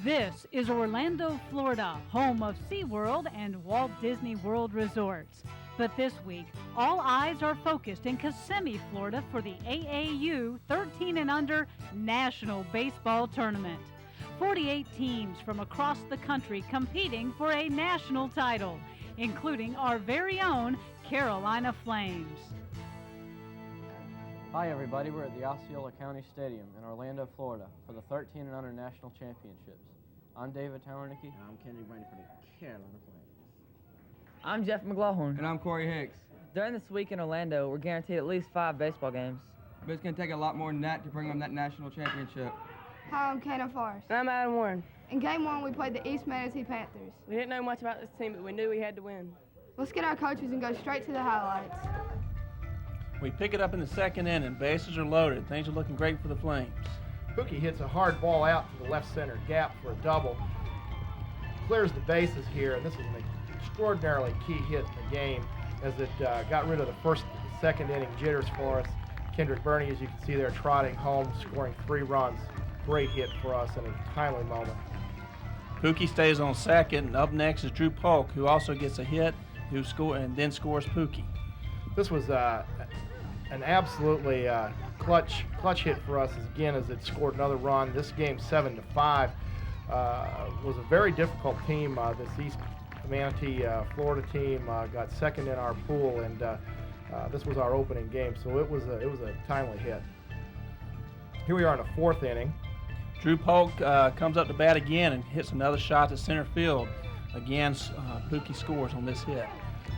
This is Orlando, Florida, home of SeaWorld and Walt Disney World Resorts. But this week, all eyes are focused in Kissimmee, Florida for the AAU 13 and under National Baseball Tournament. 48 teams from across the country competing for a national title, including our very own Carolina Flames. Hi everybody, we're at the Osceola County Stadium in Orlando, Florida for the 13 and under National Championships. I'm David Towernicki. And I'm Kendrick Brady for the Carolina Flames. I'm Jeff McLaughlin. And I'm Corey Hicks. During this week in Orlando, we're guaranteed at least 5 baseball games. But it's going to take a lot more than that to bring home that national championship. Hi, I'm Cannon Forrest. And I'm Adam Warren. In Game 1, we played the East Manatee Panthers. We didn't know much about this team, but we knew we had to win. Let's get our coaches and go straight to the highlights. We pick it up in the second inning. Bases are loaded. Things are looking great for the Flames. Pookie hits a hard ball out to the left center gap for a double. Clears the bases here, and this is an extraordinarily key hit in the game as it got rid of the first and second inning jitters for us. Kendrick Burney, as you can see there, trotting home, scoring 3 runs. Great hit for us in a timely moment. Pookie stays on second, and up next is Drew Polk, who also gets a hit, and then scores Pookie. This was an absolutely clutch hit for us as it scored another run. This game 7-5 was a very difficult team. This East Manatee Florida team got second in our pool, and this was our opening game, so it was a timely hit. Here we are in the 4th inning. Drew Polk comes up to bat again and hits another shot to center field. Again, Pookie scores on this hit.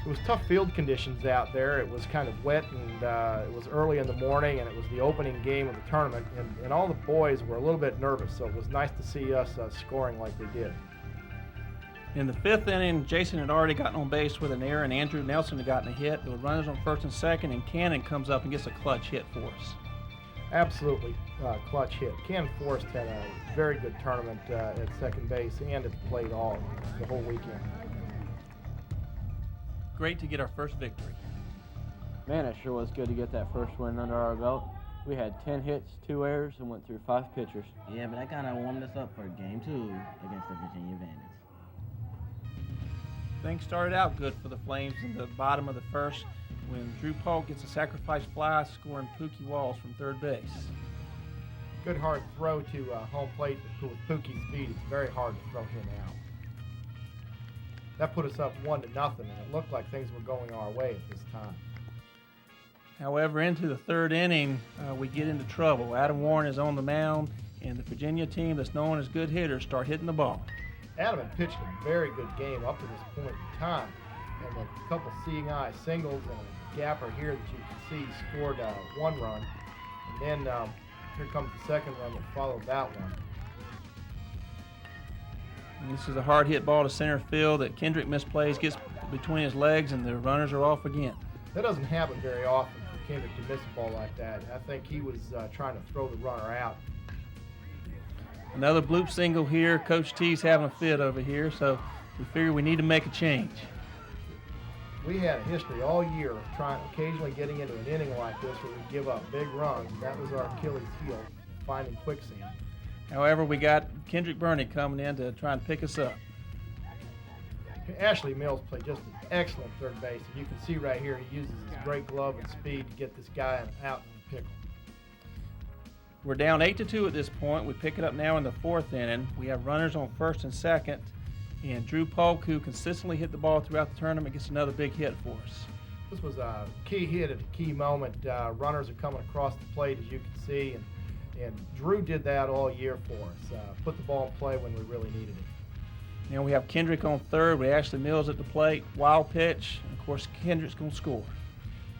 It was tough field conditions out there. It was kind of wet, and it was early in the morning, and it was the opening game of the tournament, and all the boys were a little bit nervous, so it was nice to see us scoring like we did. In the 5th inning, Jason had already gotten on base with an error, and Andrew Nelson had gotten a hit. There were runners on first and second, and Cannon comes up and gets a clutch hit for us. Absolutely clutch hit. Ken Forrest had a very good tournament at second base and at the plate the whole weekend. Great to get our first victory. Man, it sure was good to get that first win under our belt. We had 10 hits, 2 errors, and went through 5 pitchers. Yeah, but that kind of warmed us up for Game 2 against the Virginia Bandits. Things started out good for the Flames in the bottom of the first when Drew Polk gets a sacrifice fly, scoring Pookie Walls from third base. Good hard throw to home plate with Pookie's speed. It's very hard to throw him out. That put us up 1-0, and it looked like things were going our way at this time. However, into the 3rd inning, we get into trouble. Adam Warren is on the mound, and the Virginia team that's known as good hitters start hitting the ball. Adam had pitched a very good game up to this point in time, and a couple seeing eye singles and a gapper here that you can see scored 1 run, and then here comes the second run that followed that one. And this is a hard hit ball to center field that Kendrick misplays, gets between his legs, and the runners are off again. That doesn't happen very often for Kendrick to miss a ball like that. I think he was trying to throw the runner out. Another bloop single here. Coach T's having a fit over here, so we figure we need to make a change. We had a history all year of occasionally getting into an inning like this where we give up big runs. That was our Achilles heel, finding quicksand. However, we got Kendrick Burney coming in to try and pick us up. Ashley Mills played just an excellent third base, and you can see right here he uses his great glove and speed to get this guy out in the pickle. We're down 8-2 at this point. We pick it up now in the 4th inning. We have runners on first and second, and Drew Polk, who consistently hit the ball throughout the tournament, gets another big hit for us. This was a key hit at a key moment. Runners are coming across the plate, as you can see, and Drew did that all year for us. Put the ball in play when we really needed it. Now we have Kendrick on third with Ashley Mills at the plate. Wild pitch. And of course, Kendrick's going to score.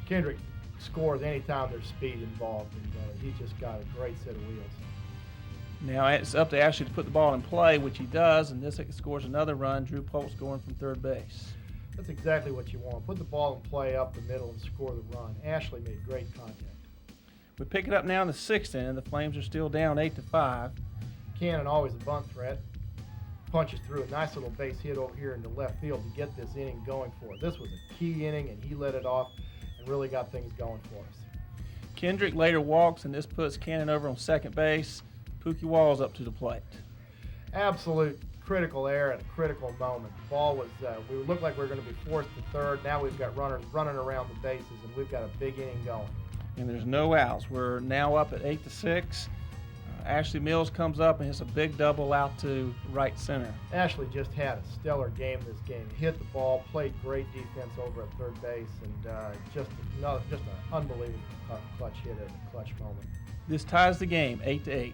Kendrick scores anytime there's speed involved, and he's just got a great set of wheels. Now it's up to Ashley to put the ball in play, which he does, and this scores another run. Drew Polk scoring from third base. That's exactly what you want. Put the ball in play up the middle and score the run. Ashley made great contact. We pick it up now in the 6th inning. The Flames are still down 8-5. Cannon, always a bunt threat, punches through a nice little base hit over here into left field to get this inning going for us. This was a key inning, and he let it off and really got things going for us. Kendrick later walks, and this puts Cannon over on second base. Pookie Walls up to the plate. absolute critical error at a critical moment. The ball was, we looked like we were going to be forced to third. Now we've got runners running around the bases, and we've got a big inning going. And there's no outs. We're now up at 8-6. Ashley Mills comes up and hits a big double out to right center. Ashley just had a stellar game this game. Hit the ball, played great defense over at third base, and just an unbelievable clutch hit at a clutch moment. This ties the game, 8-8.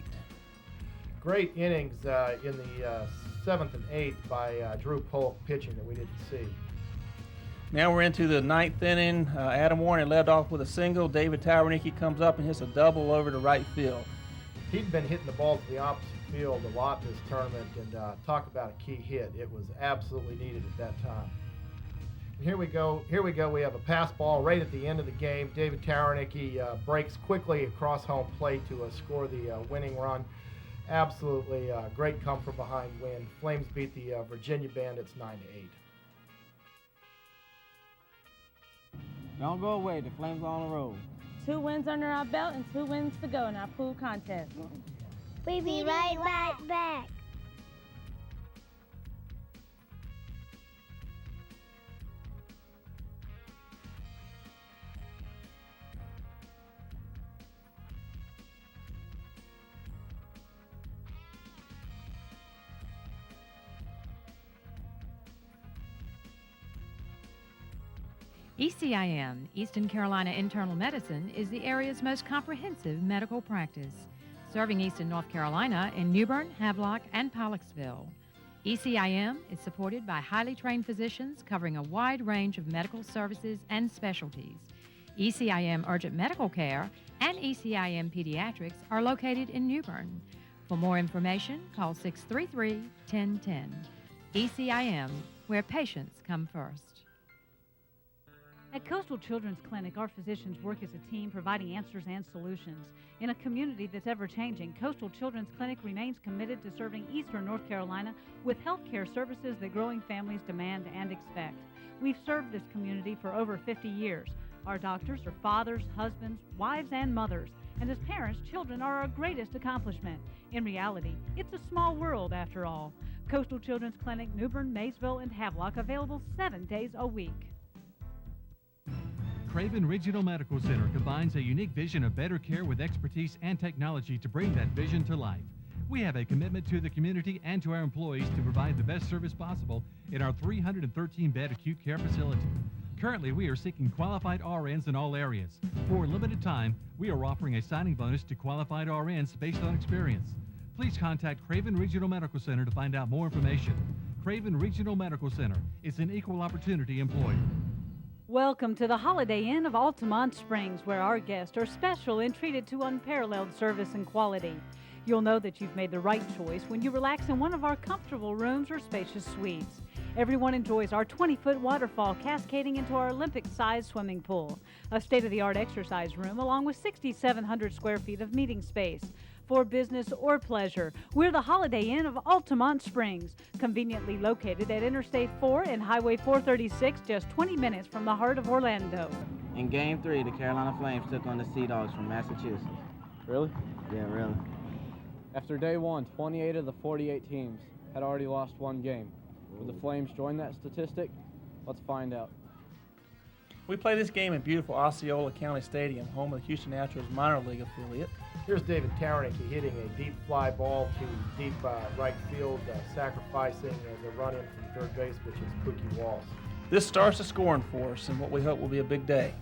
Great innings in the 7th and 8th by Drew Polk pitching that we didn't see. Now we're into the 9th inning. Adam Warner led off with a single. David Towernicki comes up and hits a double over to right field. He'd been hitting the ball to the opposite field a lot this tournament, and talk about a key hit. It was absolutely needed at that time. And here we go. We have a pass ball right at the end of the game. David Towernicki breaks quickly across home plate to score the winning run. Absolutely great come from behind win. Flames beat the Virginia Bandits 9-8. Don't go away. The Flames are on the road. 2 wins under our belt and 2 wins to go in our pool contest. We'll be right back. ECIM, Eastern Carolina Internal Medicine, is the area's most comprehensive medical practice, serving Eastern North Carolina in New Bern, Havelock, and Pollocksville. ECIM is supported by highly trained physicians covering a wide range of medical services and specialties. ECIM Urgent Medical Care and ECIM Pediatrics are located in New Bern. For more information, call 633-1010. ECIM, where patients come first. At Coastal Children's Clinic, our physicians work as a team providing answers and solutions. In a community that's ever-changing, Coastal Children's Clinic remains committed to serving Eastern North Carolina with health care services that growing families demand and expect. We've served this community for over 50 years. Our doctors are fathers, husbands, wives, and mothers. And as parents, children are our greatest accomplishment. In reality, it's a small world after all. Coastal Children's Clinic, New Bern, Maysville, and Havelock, available 7 days a week. Craven Regional Medical Center combines a unique vision of better care with expertise and technology to bring that vision to life. We have a commitment to the community and to our employees to provide the best service possible in our 313-bed acute care facility. Currently, we are seeking qualified RNs in all areas. For a limited time, we are offering a signing bonus to qualified RNs based on experience. Please contact Craven Regional Medical Center to find out more information. Craven Regional Medical Center is an equal opportunity employer. Welcome to the Holiday Inn of Altamont Springs, where our guests are special and treated to unparalleled service and quality. You'll know that you've made the right choice when you relax in one of our comfortable rooms or spacious suites. Everyone enjoys our 20-foot waterfall cascading into our Olympic-sized swimming pool, a state-of-the-art exercise room along with 6,700 square feet of meeting space. For business or pleasure, we're the Holiday Inn of Altamont Springs, conveniently located at Interstate 4 and Highway 436, just 20 minutes from the heart of Orlando. In Game 3, the Carolina Flames took on the Sea Dogs from Massachusetts. Really? Yeah, really. After day one, 28 of the 48 teams had already lost one game. Would the Flames join that statistic? Let's find out. We play this game in beautiful Osceola County Stadium, home of the Houston Astros minor league affiliate. Here's David Towernicki hitting a deep fly ball to deep right field, sacrificing the run-in from third base, which is Pookie Walls. This starts the scoring for us in what we hope will be a big day.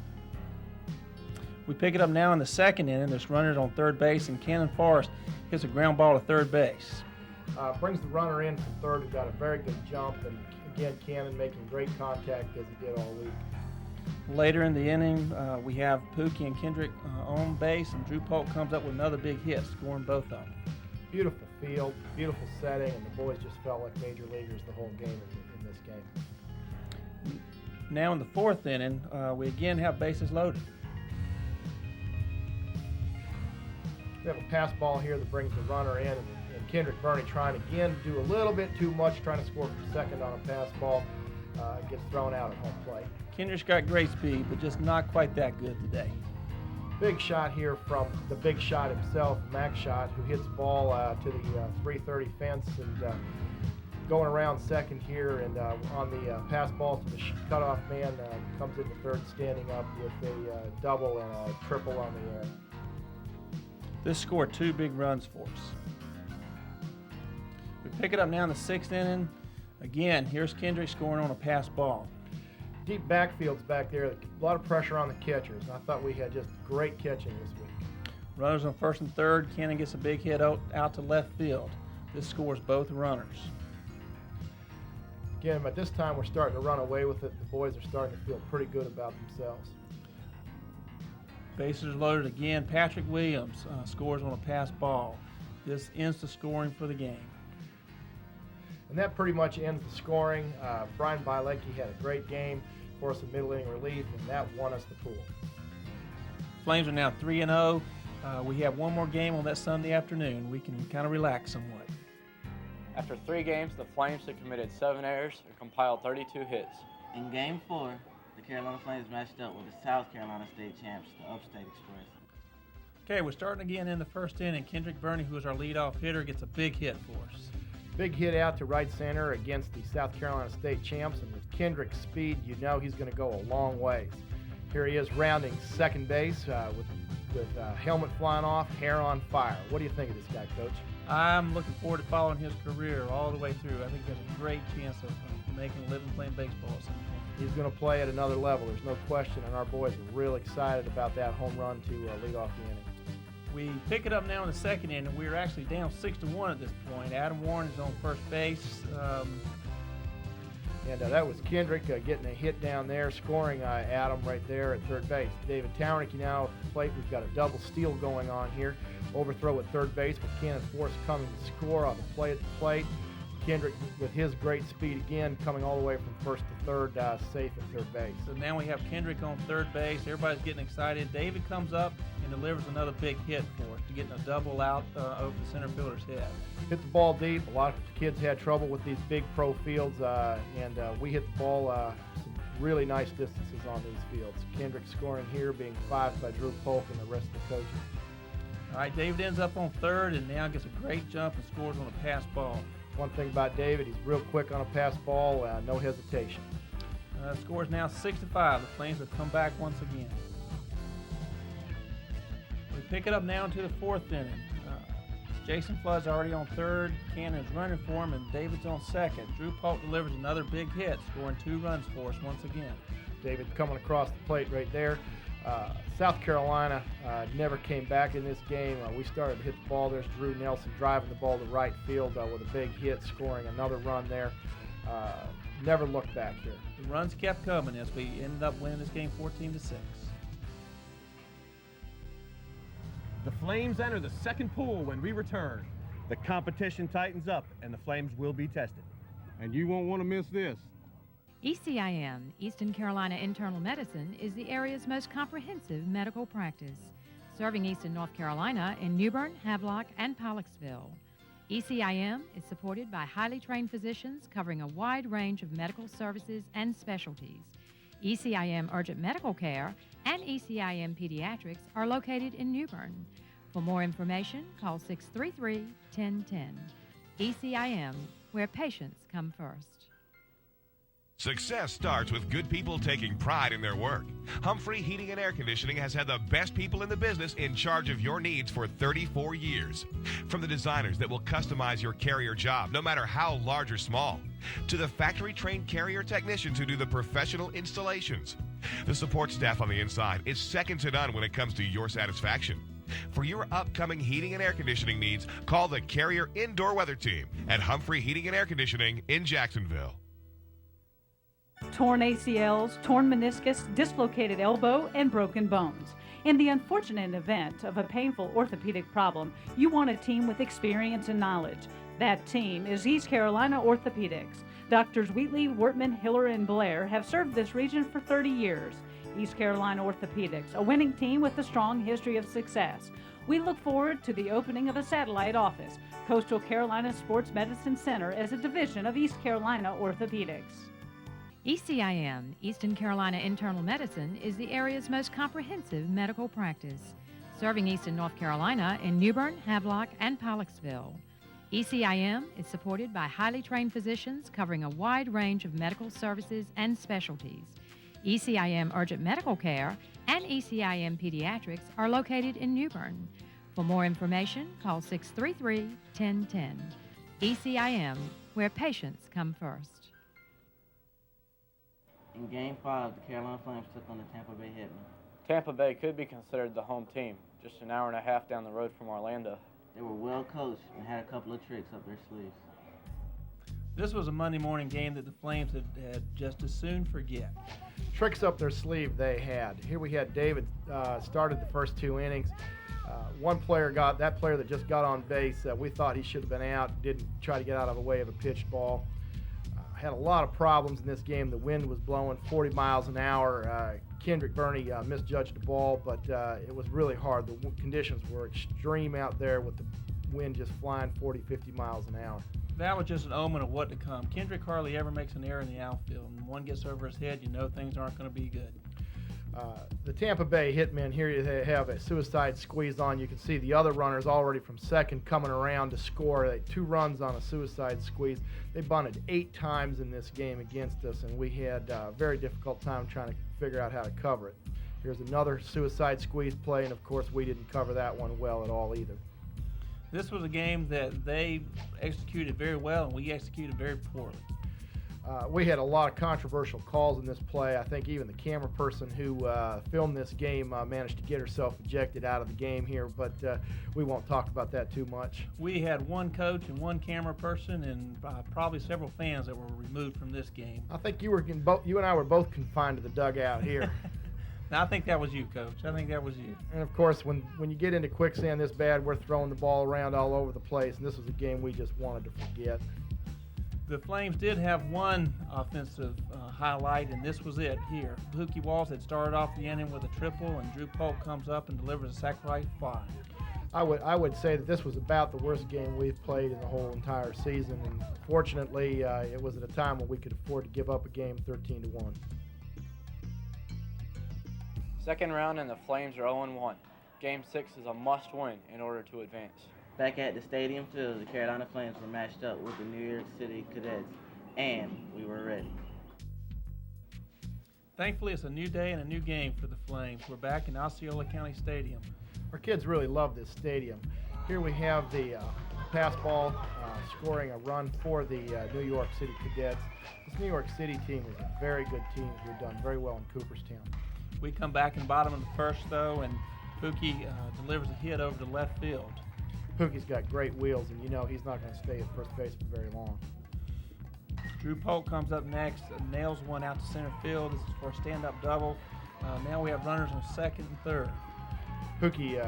We pick it up now in the 2nd inning. There's runners on third base, and Cannon Forrest hits a ground ball to third base. Brings the runner in from third, who got a very good jump, and again, Cannon making great contact as he did all week. Later in the inning, we have Pookie and Kendrick on base, and Drew Polk comes up with another big hit, scoring both of them. Beautiful field, beautiful setting, and the boys just felt like major leaguers the whole game in this game. Now in the 4th inning, we again have bases loaded. We have a pass ball here that brings the runner in, and Kendrick Burney trying again to do a little bit too much, trying to score from second on a pass ball, gets thrown out at home plate. Kendrick's got great speed, but just not quite that good today. Big shot here from the big shot himself, Max Shot, who hits the ball to the 330 fence and going around second here, and on the pass ball to the cutoff man, comes into third standing up with a double and a triple on the air. This scored 2 big runs for us. We pick it up now in the 6th inning. Again, here's Kendrick scoring on a pass ball. Deep backfields back there, a lot of pressure on the catchers. I thought we had just great catching this week. Runners on first and third. Cannon gets a big hit out to left field. This scores both runners. Again, at this time, we're starting to run away with it. The boys are starting to feel pretty good about themselves. Bases are loaded again. Patrick Williams scores on a pass ball. This ends the scoring for the game. And that pretty much ends the scoring. Brian Bilecki had a great game for us in middle inning relief, and that won us the pool. Flames are now 3-0. We have one more game on that Sunday afternoon. We can kind of relax somewhat. After 3 games, the Flames have committed 7 errors and compiled 32 hits. In Game 4, the Carolina Flames matched up with the South Carolina State champs, the Upstate Express. Okay, we're starting again in the first inning. Kendrick Burney, who is our leadoff hitter, gets a big hit for us. Big hit out to right center against the South Carolina State champs, and with Kendrick's speed, you know he's going to go a long ways. Here he is rounding second base with helmet flying off, hair on fire. What do you think of this guy, Coach? I'm looking forward to following his career all the way through. I think he has a great chance of making a living playing baseball at some point. He's going to play at another level, there's no question, and our boys are real excited about that home run to lead off the inning. We pick it up now in the second inning. We're actually down 6-1 at this point. Adam Warren is on first base. And that was Kendrick getting a hit down there, scoring Adam right there at third base. David Towernick now at the plate. We've got a double steal going on here. Overthrow at third base with Cannon Force coming to score on the play at the plate. Kendrick with his great speed again coming all the way from first to third, safe at third base. So now we have Kendrick on third base. Everybody's getting excited. David comes up and delivers another big hit for us to getting a double out over the center fielder's head. Hit the ball deep. A lot of kids had trouble with these big pro fields, and we hit the ball some really nice distances on these fields. Kendrick scoring here, being 5 by Drew Polk and the rest of the coaches. All right, David ends up on third and now gets a great jump and scores on a pass ball. One thing about David, he's real quick on a pass ball, no hesitation. Score is now 6-5. The Flames have come back once again. We pick it up now into the 4th inning. Jason Flood's already on third. Cannon's running for him, and David's on second. Drew Polk delivers another big hit, scoring 2 runs for us once again. David coming across the plate right there. South Carolina never came back in this game. We started to hit the ball. There's Drew Nelson driving the ball to right field with a big hit, scoring another run there. Never looked back here. The runs kept coming as we ended up winning this game 14-6. The Flames enter the second pool when we return. The competition tightens up and the Flames will be tested. And you won't want to miss this. ECIM, Eastern Carolina Internal Medicine, is the area's most comprehensive medical practice, serving Eastern North Carolina in New Bern, Havelock, and Pollocksville. ECIM is supported by highly trained physicians covering a wide range of medical services and specialties. ECIM Urgent Medical Care and ECIM Pediatrics are located in New Bern. For more information, call 633-1010. ECIM, where patients come first. Success starts with good people taking pride in their work. Humphrey Heating and Air Conditioning has had the best people in the business in charge of your needs for 34 years. From the designers that will customize your Carrier job, no matter how large or small, to the factory-trained Carrier technicians who do the professional installations. The support staff on the inside is second to none when it comes to your satisfaction. For your upcoming heating and air conditioning needs, call the Carrier Indoor Weather Team at Humphrey Heating and Air Conditioning in Jacksonville. Torn ACLs, torn meniscus, dislocated elbow, and broken bones. In the unfortunate event of a painful orthopedic problem, you want a team with experience and knowledge. That team is East Carolina Orthopedics. Doctors Wheatley, Wortman, Hiller, and Blair have served this region for 30 years. East Carolina Orthopedics, a winning team with a strong history of success. We look forward to the opening of a satellite office, Coastal Carolina Sports Medicine Center, as a division of East Carolina Orthopedics. ECIM, Eastern Carolina Internal Medicine, is the area's most comprehensive medical practice, serving Eastern North Carolina in New Bern, Havelock, and Pollocksville. ECIM is supported by highly trained physicians covering a wide range of medical services and specialties. ECIM Urgent Medical Care and ECIM Pediatrics are located in New Bern. For more information, call 633-1010. ECIM, where patients come first. In Game 5, the Carolina Flames took on the Tampa Bay Hitmen. Tampa Bay could be considered the home team, just an hour and a half down the road from Orlando. They were well coached and had a couple of tricks up their sleeves. This was a Monday morning game that the Flames had just as soon forget. Tricks up their sleeve they had. Here we had David started the first 2 innings. One player that player that just got on base, we thought he should have been out, didn't try to get out of the way of a pitched ball. Had a lot of problems in this game. The wind was blowing 40 miles an hour. Kendrick Burney misjudged the ball, but it was really hard. The conditions were extreme out there with the wind just flying 40, 50 miles an hour. That was just an omen of what to come. Kendrick hardly ever makes an error in the outfield, and when one gets over his head, you know things aren't going to be good. The Tampa Bay Hitmen, here you have a suicide squeeze on. You can see the other runners already from second coming around to score. 2 runs on a suicide squeeze. They bunted 8 times in this game against us, and we had a very difficult time trying to figure out how to cover it. Here's another suicide squeeze play, and of course we didn't cover that one well at all either. This was a game that they executed very well, and we executed very poorly. We had a lot of controversial calls in this play. I think even the camera person who filmed this game managed to get herself ejected out of the game here, but we won't talk about that too much. We had one coach and one camera person and probably several fans that were removed from this game. I think you and I were both confined to the dugout here. Now, I think that was you, Coach. I think that was you. And, of course, when you get into quicksand this bad, we're throwing the ball around all over the place, and this was a game we just wanted to forget. The Flames did have one offensive highlight, and this was it here. Pookie Walls had started off the inning with a triple, and Drew Polk comes up and delivers a sacrifice fly. I would say that this was about the worst game we've played in the whole entire season, and fortunately, it was at a time when we could afford to give up a game 13-1. Second round, and the Flames are 0-1. Game 6 is a must-win in order to advance. Back at the stadium field, the Carolina Flames were matched up with the New York City Cadets, and we were ready. Thankfully, it's a new day and a new game for the Flames. We're back in Osceola County Stadium. Our kids really love this stadium. Here we have the pass ball scoring a run for the New York City Cadets. This New York City team is a very good team who've done very well in Cooperstown. We come back in the bottom of the first, though, and Pookie delivers a hit over to left field. Pookie's got great wheels, and you know he's not going to stay at first base for very long. Drew Polk comes up next, nails one out to center field. This is for a stand-up double. Now we have runners on second and third. Pookie,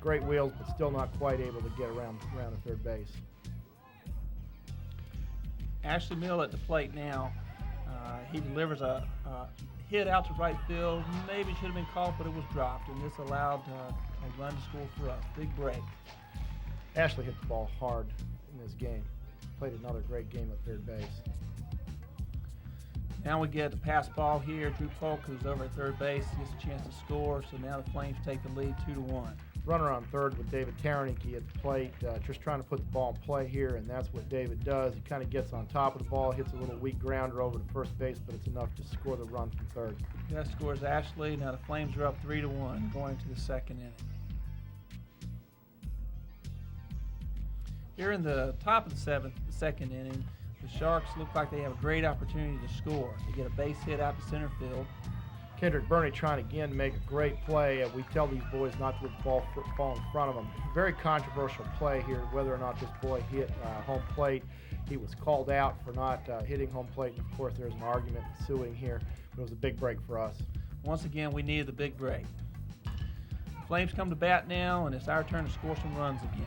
great wheels, but still not quite able to get around to third base. Ashley Mill at the plate now. He delivers a hit out to right field. Maybe should have been caught, but it was dropped, and this allowed a run to score for us. Big break. Ashley hit the ball hard in this game. Played another great game at third base. Now we get the pass ball here. Drew Polk, who's over at third base, gets a chance to score, so now the Flames take the lead 2-1. Runner on third with David Taraniki at the plate, just trying to put the ball in play here, and that's what David does. He kind of gets on top of the ball, hits a little weak grounder over to first base, but it's enough to score the run from third. That scores Ashley. Now the Flames are up 3-1 going to the second inning. Here in the top of the second inning, the Sharks look like they have a great opportunity to score. They get a base hit out to center field. Kendrick Burney trying again to make a great play. We tell these boys not to let the ball fall in front of them. Very controversial play here, whether or not this boy hit home plate. He was called out for not hitting home plate, and of course there's an argument ensuing here. But it was a big break for us. Once again, we needed the big break. The Flames come to bat now, and it's our turn to score some runs again.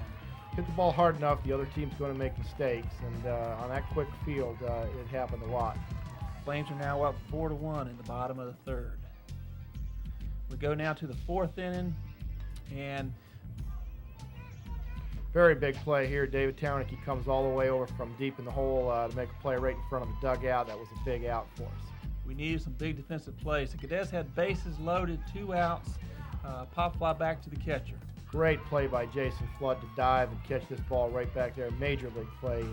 Hit the ball hard enough, the other team's going to make mistakes, and on that quick field, it happened a lot. Flames are now up 4-1 in the bottom of the third. We go now to the fourth inning, and Very big play here. David Tawernicki comes all the way over from deep in the hole to make a play right in front of the dugout. That was a big out for us. We needed some big defensive plays. The Cadets had bases loaded, 2 outs, pop fly back to the catcher. Great play by Jason Flood to dive and catch this ball right back there. Major league play.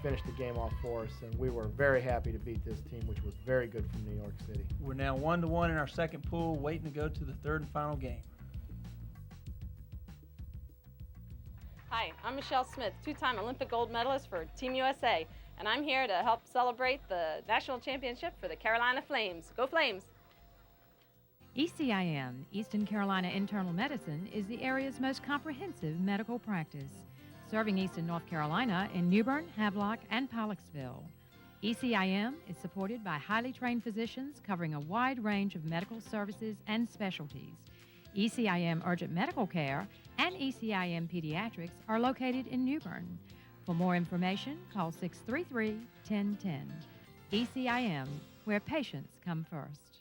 Finished the game off for us, and we were very happy to beat this team, which was very good from New York City. We're now 1-1 in our second pool, waiting to go to the third and final game. Hi, I'm Michelle Smith, 2-time Olympic gold medalist for Team USA, and I'm here to help celebrate the national championship for the Carolina Flames. Go Flames! ECIM, Eastern Carolina Internal Medicine, is the area's most comprehensive medical practice, serving Eastern North Carolina in New Bern, Havelock, and Pollocksville. ECIM is supported by highly trained physicians covering a wide range of medical services and specialties. ECIM Urgent Medical Care and ECIM Pediatrics are located in New Bern. For more information, call 633-1010. ECIM, where patients come first.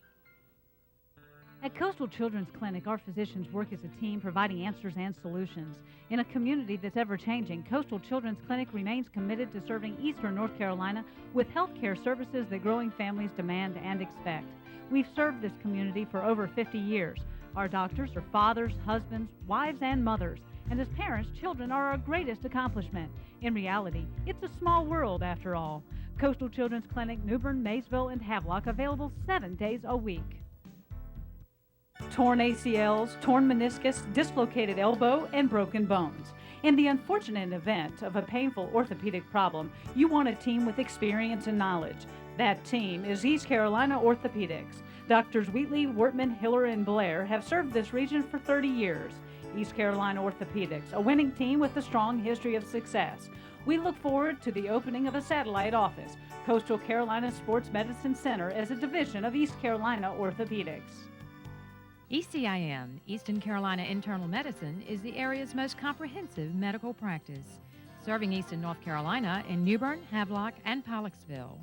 At Coastal Children's Clinic, our physicians work as a team providing answers and solutions. In a community that's ever-changing, Coastal Children's Clinic remains committed to serving Eastern North Carolina with health care services that growing families demand and expect. We've served this community for over 50 years. Our doctors are fathers, husbands, wives, and mothers. And as parents, children are our greatest accomplishment. In reality, it's a small world after all. Coastal Children's Clinic, New Bern, Maysville, and Havelock, available 7 days a week. Torn ACLs, torn meniscus, dislocated elbow, and broken bones. In the unfortunate event of a painful orthopedic problem, you want a team with experience and knowledge. That team is East Carolina Orthopedics. Doctors Wheatley, Wortman, Hiller, and Blair have served this region for 30 years. East Carolina Orthopedics, a winning team with a strong history of success. We look forward to the opening of a satellite office, Coastal Carolina Sports Medicine Center, as a division of East Carolina Orthopedics. ECIM, Eastern Carolina Internal Medicine, is the area's most comprehensive medical practice, serving Eastern North Carolina in New Bern, Havelock, and Pollocksville.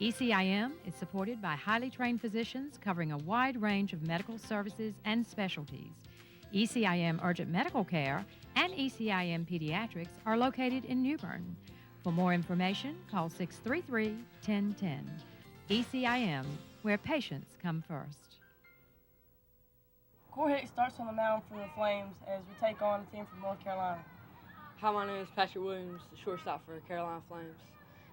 ECIM is supported by highly trained physicians covering a wide range of medical services and specialties. ECIM Urgent Medical Care and ECIM Pediatrics are located in New Bern. For more information, call 633-1010. ECIM, where patients come first. Core Hicks starts on the mound for the Flames as we take on a team from North Carolina. Hi, my name is Patrick Williams, the shortstop for Carolina Flames.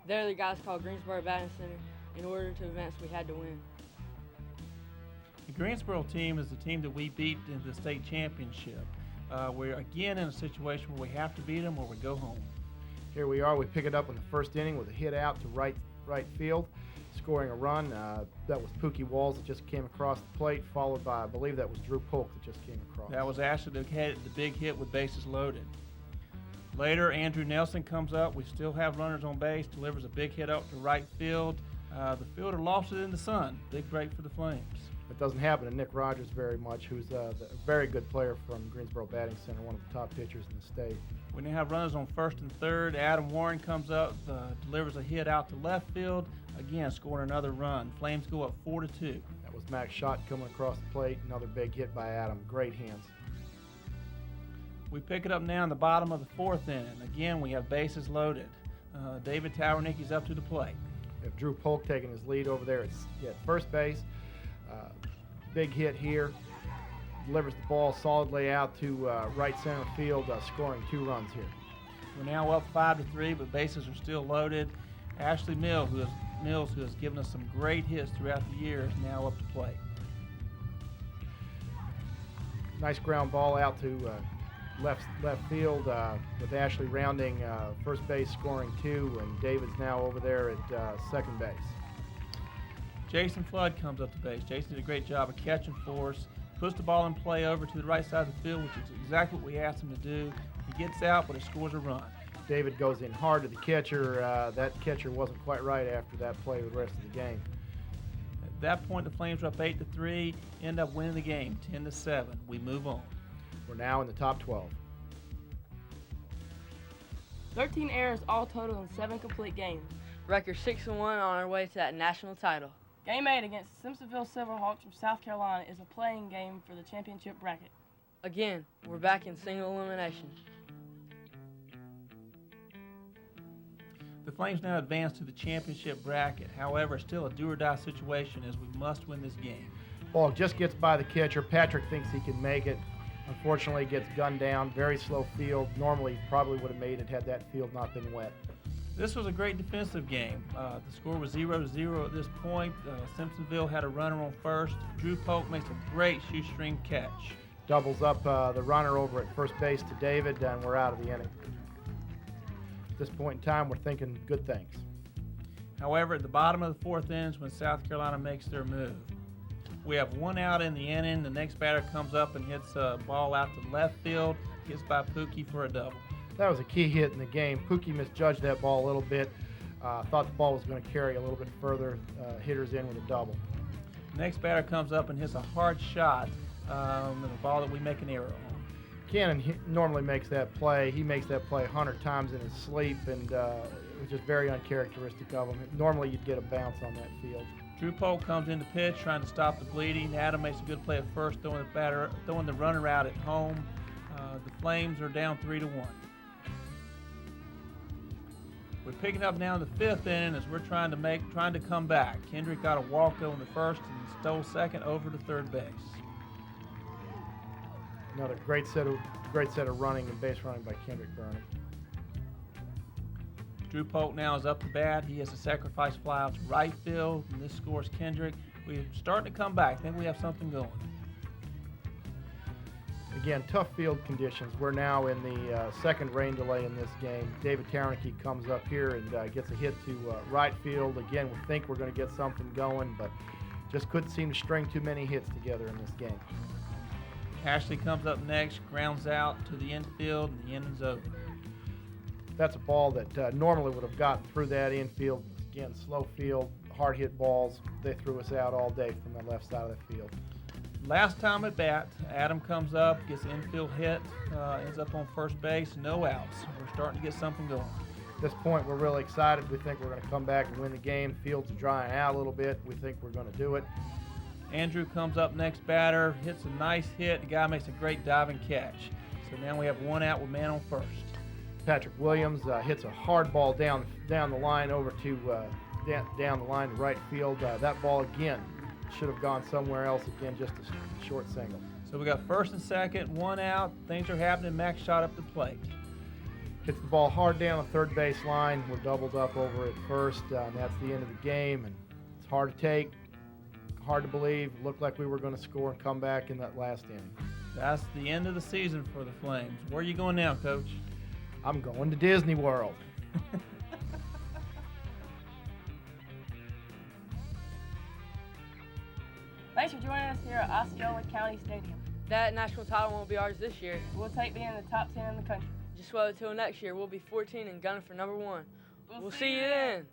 They're the guys called Greensboro Batting Center. In order to advance, we had to win. The Greensboro team is the team that we beat in the state championship. We're again in a situation where we have to beat them or we go home. Here we are. We pick it up in the first inning with a hit out to right field, scoring a run. That was Pookie Walls that just came across the plate, followed by, I believe that was Drew Polk that just came across. That was Ashley that had the big hit with bases loaded. Later, Andrew Nelson comes up. We still have runners on base, delivers a big hit out to right field. The fielder lost it in the sun. Big break for the Flames. It doesn't happen to Nick Rogers very much, who's a very good player from Greensboro Batting Center, one of the top pitchers in the state. We now have runners on first and third. Adam Warren comes up, delivers a hit out to left field, again scoring another run. Flames go up 4-2. That was Max Schott coming across the plate. Another big hit by Adam. Great hands. We pick it up now in the bottom of the fourth inning. Again, we have bases loaded. David Tawernicki's up to the plate. We have Drew Polk taking his lead over there at first base. Big hit here. Delivers the ball solidly out to right center field, scoring 2 runs here. We're now up 5-3, but bases are still loaded. Ashley Mills, who has given us some great hits throughout the year, is now up to plate. Nice ground ball out to left field with Ashley rounding first base, scoring 2, and David's now over there at second base. Jason Flood comes up to base. Jason did a great job of catching for us, puts the ball in play over to the right side of the field, which is exactly what we asked him to do. He gets out, but he scores a run. David goes in hard to the catcher. That catcher wasn't quite right after that play with the rest of the game. At that point, the Flames are up 8-3, end up winning the game 10-7. We move on. We're now in the top 12. 13 errors all total in 7 complete games. Record 6-1 on our way to that national title. Game 8 against Simpsonville Silverhawks from South Carolina is a playing game for the championship bracket. Again, we're back in single elimination. The Flames now advance to the championship bracket. However, it's still a do-or-die situation as we must win this game. Ball just gets by the catcher. Patrick thinks he can make it. Unfortunately, gets gunned down. Very slow field. Normally, probably would have made it had that field not been wet. This was a great defensive game. The score was 0-0 at this point. Simpsonville had a runner on first. Drew Polk makes a great shoestring catch. Doubles up the runner over at first base to David, and we're out of the inning. At this point in time, we're thinking good things. However, at the bottom of the fourth inning is when South Carolina makes their move. We have one out in the inning. The next batter comes up and hits a ball out to left field. Gets by Pookie for a double. That was a key hit in the game. Pookie misjudged that ball a little bit. Thought the ball was going to carry a little bit further. Hitters in with a double. Next batter comes up and hits a hard shot with a ball that we make an error on. Cannon normally makes that play. He makes that play 100 times in his sleep, and it was just very uncharacteristic of him. Normally you'd get a bounce on that field. Drew Polk comes into pitch trying to stop the bleeding. Adam makes a good play at first, throwing the runner out at home. The Flames are down 3-1. We're picking up now in the fifth inning as we're trying to come back. Kendrick got a walk on the first and stole second over to third base. Another great set of running and base running by Kendrick Burnham. Drew Polk now is up to bat. He has a sacrifice fly out to right field, and this scores Kendrick. We're starting to come back. I think we have something going. Again, tough field conditions. We're now in the second rain delay in this game. David Tarnicki comes up here and gets a hit to right field. Again, we think we're going to get something going, but just couldn't seem to string too many hits together in this game. Ashley comes up next, grounds out to the infield, and the inning's over. That's a ball that normally would have gotten through that infield. Again, slow field, hard hit balls. They threw us out all day from the left side of the field. Last time at bat, Adam comes up, gets an infield hit, ends up on first base, no outs. We're starting to get something going. At this point, we're really excited. We think we're going to come back and win the game. Field's drying out a little bit. We think we're going to do it. Andrew comes up next batter, hits a nice hit. The guy makes a great diving catch. So now we have one out with man on first. Patrick Williams hits a hard ball down the line over to down the line to right field. That ball again should have gone somewhere else. Again, just a short single. So we got first and second, one out. Things are happening. Max shot up the plate. Hits the ball hard down the third base line. We're doubled up over at first, and that's the end of the game. And it's hard to take, hard to believe. Looked like we were going to score and come back in that last inning. That's the end of the season for the Flames. Where are you going now, Coach? I'm going to Disney World. Thanks for joining us here at Osceola County Stadium. That national title won't be ours this year. We'll take being in the top 10 in the country. Just wait until next year. We'll be 14 and gunning for number 1. We'll see you then.